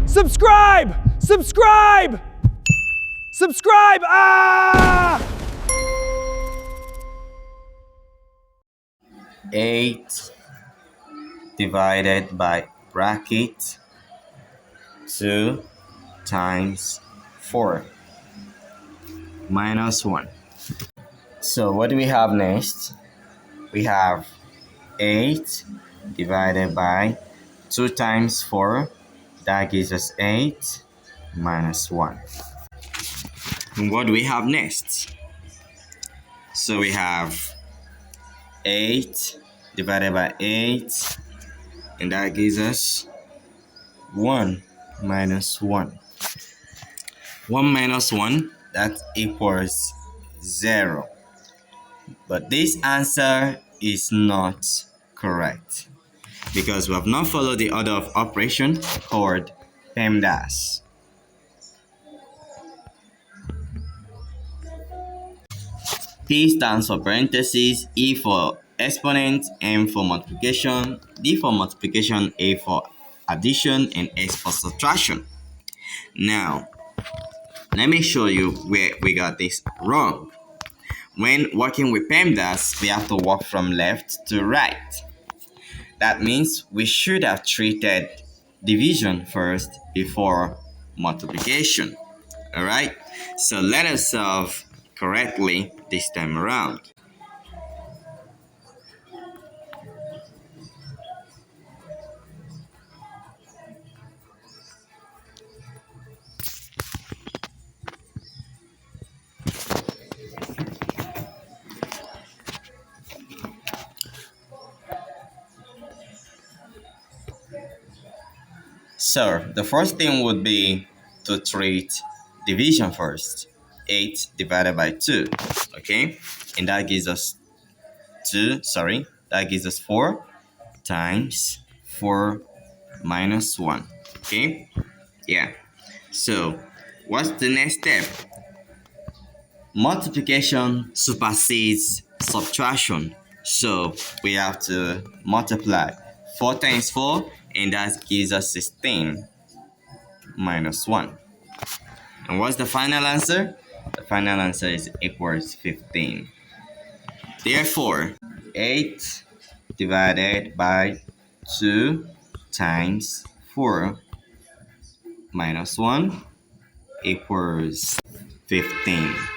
Subscribe! Subscribe! Subscribe! Ah! 8 divided by bracket 2 times 4 minus 1. So what do we have next? We have 8 divided by 2 times 4. That gives us 8 minus 1. And what do we have next? So we have 8 divided by 8, and that gives us 1 minus 1. 1 minus 1, that equals 0. But this answer is not correct because we have not followed the order of operation called PEMDAS. P stands for parentheses, E for exponent, M for multiplication, D for multiplication, A for addition, and S for subtraction. Now, let me show you where we got this wrong. When working with PEMDAS, we have to work from left to right. That means we should have treated division first before multiplication. Alright, so let us solve correctly this time around. So the first thing would be to treat division first. 8 divided by 2, okay? And that gives us 4 times 4 minus 1, okay? Yeah. So what's the next step? Multiplication supersedes subtraction. So we have to multiply 4 times 4, and that gives us 16 minus 1. And what's the final answer? The final answer is equals 15. Therefore, 8 divided by 2 times 4 minus 1 equals 15.